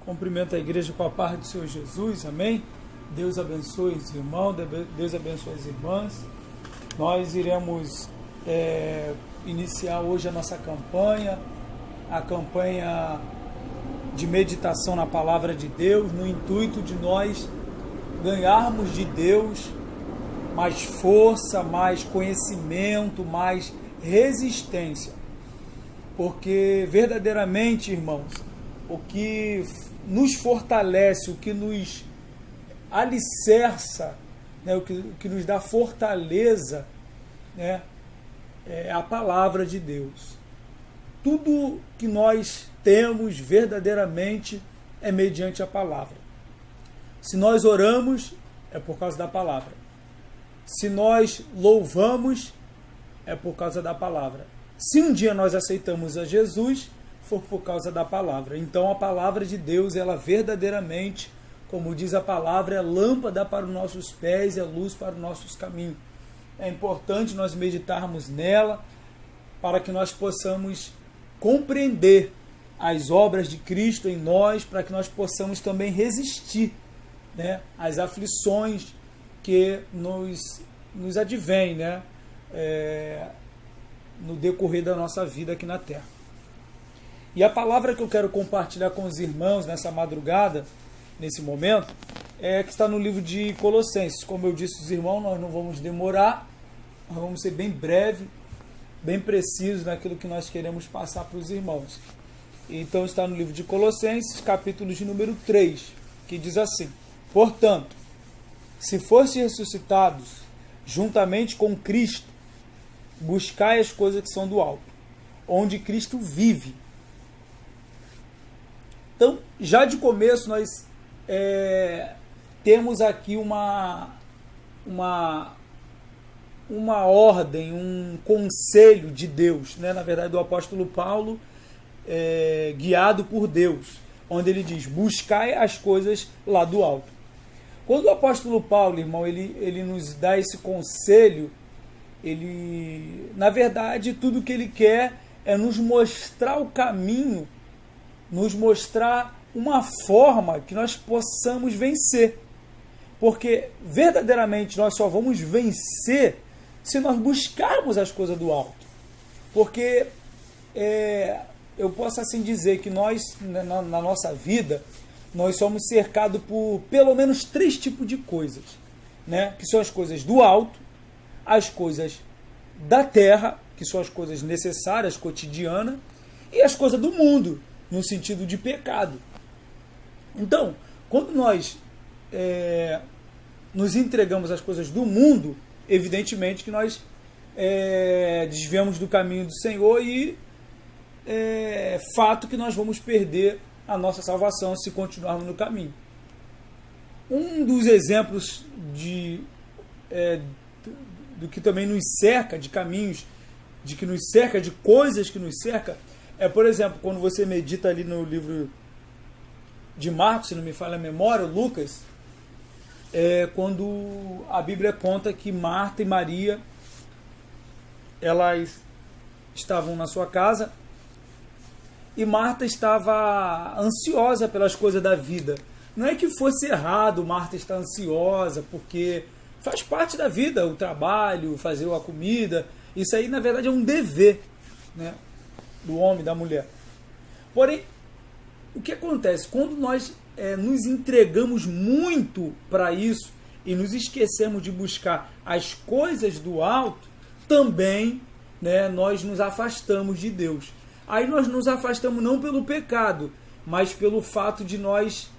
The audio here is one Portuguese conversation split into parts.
Cumprimento a igreja com a paz do Senhor Jesus, amém? Deus abençoe os irmãos, Deus abençoe as irmãs. Nós iremos iniciar hoje a nossa campanha, a campanha de meditação na palavra de Deus, no intuito de nós ganharmos de Deus mais força, mais conhecimento, mais resistência. Porque verdadeiramente, irmãos, o que nos fortalece, o que nos alicerça, né, o que nos dá fortaleza, né, é a palavra de Deus. Tudo que nós temos verdadeiramente é mediante a palavra. Se nós oramos, é por causa da palavra. Se nós louvamos, é por causa da palavra. Se um dia nós aceitamos a Jesus, for por causa da palavra. Então a palavra de Deus, ela verdadeiramente, como diz a palavra, é lâmpada para os nossos pés, é luz para os nossos caminhos. É importante nós meditarmos nela para que nós possamos compreender as obras de Cristo em nós, para que nós possamos também resistir, né, às aflições que nos advêm, né, no decorrer da nossa vida aqui na Terra. E a palavra que eu quero compartilhar com os irmãos nessa madrugada, nesse momento, é que está no livro de Colossenses. Como eu disse aos irmãos, nós não vamos demorar, nós vamos ser bem breve, bem preciso naquilo que nós queremos passar para os irmãos. Então está no livro de Colossenses, capítulo de número 3, que diz assim: portanto, se fostes ressuscitados juntamente com Cristo, buscai as coisas que são do alto, onde Cristo vive. Então, já de começo, nós temos aqui uma ordem, um conselho de Deus, né? Na verdade, do apóstolo Paulo, guiado por Deus, onde ele diz: buscai as coisas lá do alto. Quando o apóstolo Paulo, irmão, ele nos dá esse conselho, na verdade, tudo que ele quer é nos mostrar o caminho, nos mostrar uma forma que nós possamos vencer. Porque verdadeiramente nós só vamos vencer se nós buscarmos as coisas do alto. Porque eu posso assim dizer que nós, na nossa vida, nós somos cercados por pelo menos 3 tipos de coisas, né? Que são as coisas do alto, as coisas da terra, que são as coisas necessárias, cotidianas, e as coisas do mundo, no sentido de pecado. Então, quando nós nos entregamos às coisas do mundo, evidentemente que nós desviamos do caminho do Senhor e fato que nós vamos perder a nossa salvação se continuarmos no caminho. Um dos exemplos do que também nos cerca, de caminhos, de que nos cerca, de coisas que nos cerca, por exemplo, quando você medita ali no livro de Marcos, se não me falha a memória, Lucas, quando a Bíblia conta que Marta e Maria, elas estavam na sua casa, e Marta estava ansiosa pelas coisas da vida. Não é que fosse errado Marta estar ansiosa, porque faz parte da vida, o trabalho, fazer a comida. Isso aí, na verdade, é um dever, né, do homem, da mulher. Porém, o que acontece? Quando nós nos entregamos muito para isso e nos esquecemos de buscar as coisas do alto, também, né, nós nos afastamos de Deus. Aí nós nos afastamos não pelo pecado, mas pelo fato de nós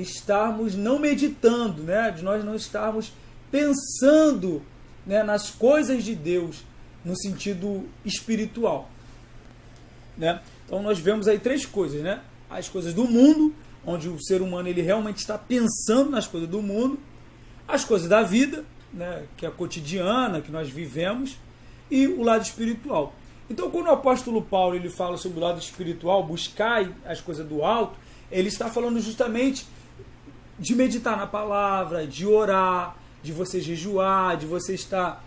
estarmos não meditando, né? De nós não estarmos pensando, né, nas coisas de Deus no sentido espiritual, né? Então nós vemos aí 3 coisas, né? As coisas do mundo, onde o ser humano ele realmente está pensando nas coisas do mundo, as coisas da vida, né, que é a cotidiana, que nós vivemos, e o lado espiritual. Então, quando o apóstolo Paulo ele fala sobre o lado espiritual, buscai as coisas do alto, ele está falando justamente de meditar na palavra, de orar, de você jejuar, de você estar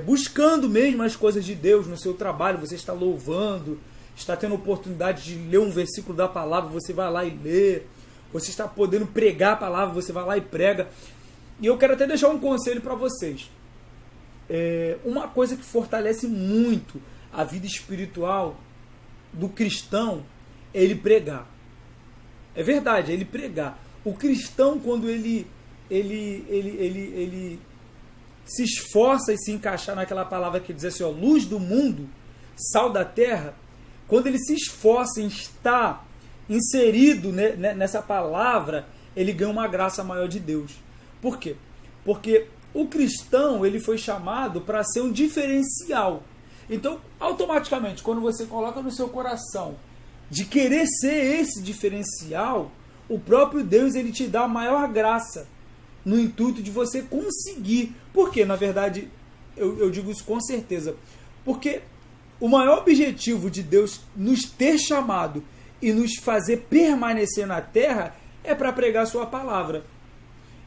buscando mesmo as coisas de Deus no seu trabalho, você está louvando, está tendo oportunidade de ler um versículo da palavra, você vai lá e lê. Você está podendo pregar a palavra, você vai lá e prega. E eu quero até deixar um conselho para vocês. Uma coisa que fortalece muito a vida espiritual do cristão é ele pregar. É verdade, é ele pregar. O cristão, quando ele se esforça e se encaixar naquela palavra que diz assim, ó, luz do mundo, sal da terra, quando ele se esforça em estar inserido nessa palavra, ele ganha uma graça maior de Deus. Por quê? Porque o cristão, ele foi chamado para ser um diferencial. Então, automaticamente, quando você coloca no seu coração de querer ser esse diferencial, o próprio Deus, ele te dá a maior graça no intuito de você conseguir. Por quê? Na verdade, eu digo isso com certeza. Porque o maior objetivo de Deus nos ter chamado e nos fazer permanecer na terra é para pregar a sua palavra.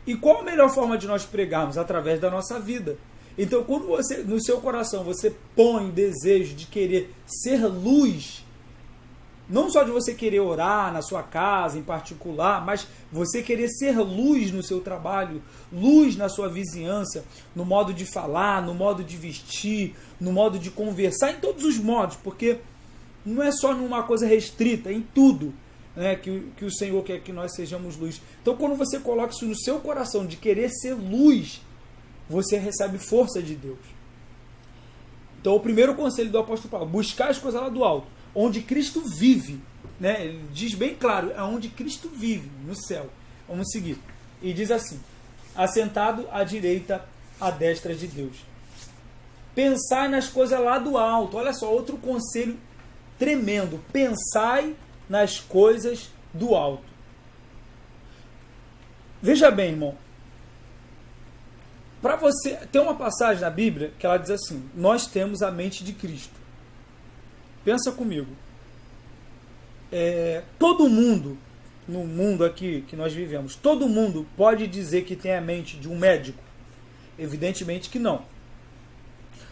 E qual a melhor forma de nós pregarmos? Através da nossa vida. Então, quando você, no seu coração, você põe o desejo de querer ser luz, não só de você querer orar na sua casa em particular, mas você querer ser luz no seu trabalho, luz na sua vizinhança, no modo de falar, no modo de vestir, no modo de conversar, em todos os modos, porque não é só numa coisa restrita, em tudo, né, que o Senhor quer que nós sejamos luz. Então, quando você coloca isso no seu coração, de querer ser luz, você recebe força de Deus. Então, o primeiro conselho do apóstolo Paulo, buscar as coisas lá do alto, onde Cristo vive, né? Ele diz bem claro, é onde Cristo vive, no céu. Vamos seguir. E diz assim, assentado à direita, à destra de Deus. Pensai nas coisas lá do alto. Olha só, outro conselho tremendo. Pensai nas coisas do alto. Veja bem, irmão. Para você, tem uma passagem na Bíblia que ela diz assim, nós temos a mente de Cristo. Pensa comigo. Todo mundo, no mundo aqui que nós vivemos, todo mundo pode dizer que tem a mente de um médico? Evidentemente que não.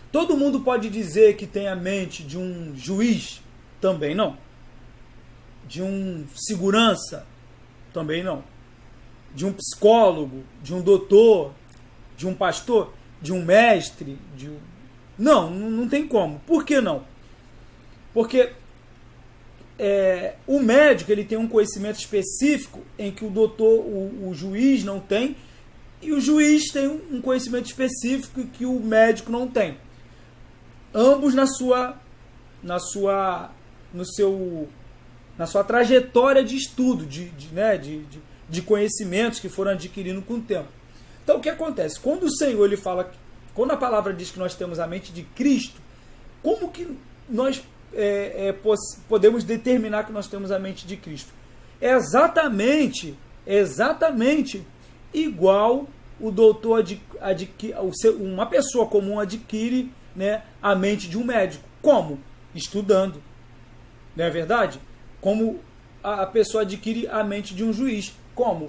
Todo mundo pode dizer que tem a mente de um juiz? Também não. De um segurança? Também não. De um psicólogo? De um doutor? De um pastor? De um mestre? Não tem como. Por que não? Porque o médico, ele tem um conhecimento específico em que o doutor, o juiz não tem, e o juiz tem um conhecimento específico que o médico não tem. Ambos na sua trajetória de estudo, de conhecimentos que foram adquirindo com o tempo. Então, o que acontece? Quando o Senhor, ele fala, quando a palavra diz que nós temos a mente de Cristo, como que nós podemos determinar que nós temos a mente de Cristo? É exatamente igual o doutor uma pessoa comum adquire, né, a mente de um médico. Como? Estudando. Não é verdade? Como a pessoa adquire a mente de um juiz. Como?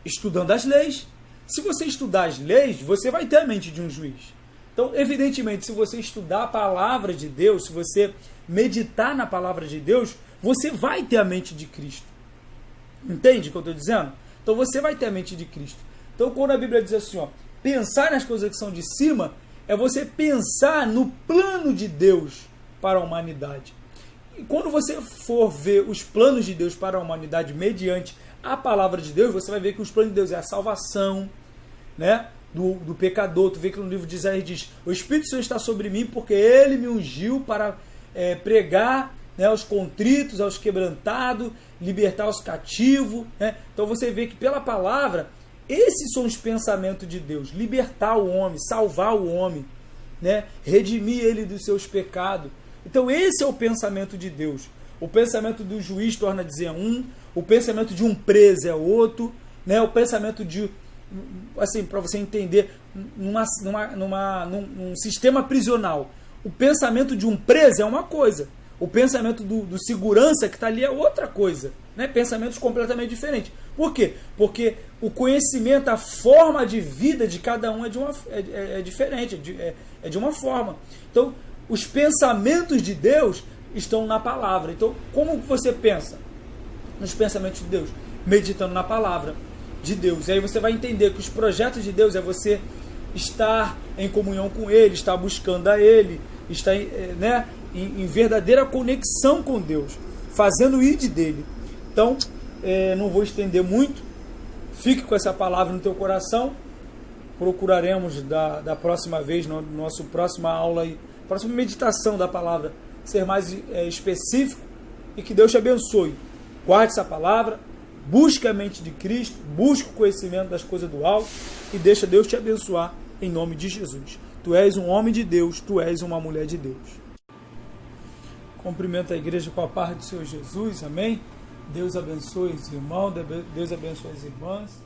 Estudando as leis. Se você estudar as leis, você vai ter a mente de um juiz. Então, evidentemente, se você estudar a palavra de Deus, se você meditar na palavra de Deus, você vai ter a mente de Cristo. Entende o que eu estou dizendo? Então, você vai ter a mente de Cristo. Então, quando a Bíblia diz assim, ó, pensar nas coisas que são de cima, é você pensar no plano de Deus para a humanidade. E quando você for ver os planos de Deus para a humanidade mediante a palavra de Deus, você vai ver que os planos de Deus é a salvação, né, do pecador. Tu vê que no livro de Isaías diz, o Espírito Santo está sobre mim porque ele me ungiu para pregar, né, aos contritos, aos quebrantados, libertar os cativos, né? Então você vê que pela palavra, esses são os pensamentos de Deus, libertar o homem, salvar o homem, né, redimir ele dos seus pecados. Então esse é o pensamento de Deus. O pensamento do juiz torna a dizer um, o pensamento de um preso é outro, né? O pensamento de, assim, para você entender, num sistema prisional, o pensamento de um preso é uma coisa, o pensamento do segurança que está ali é outra coisa, né? Pensamentos completamente diferentes. Por quê? Porque o conhecimento, a forma de vida de cada um é diferente, é de uma forma. Então, os pensamentos de Deus estão na palavra. Então, como você pensa? Nos pensamentos de Deus, meditando na palavra de Deus. E aí você vai entender que os projetos de Deus é você estar em comunhão com Ele, estar buscando a Ele, estar em verdadeira conexão com Deus, fazendo o ID dele. Então, não vou estender muito, fique com essa palavra no teu coração. Procuraremos da próxima vez, no nosso próxima aula, próxima meditação da palavra, ser mais específico, e que Deus te abençoe. Guarde essa palavra, busque a mente de Cristo, busque o conhecimento das coisas do alto e deixa Deus te abençoar em nome de Jesus. Tu és um homem de Deus, tu és uma mulher de Deus. Cumprimento a igreja com a paz do Senhor Jesus, amém? Deus abençoe os irmãos, Deus abençoe as irmãs.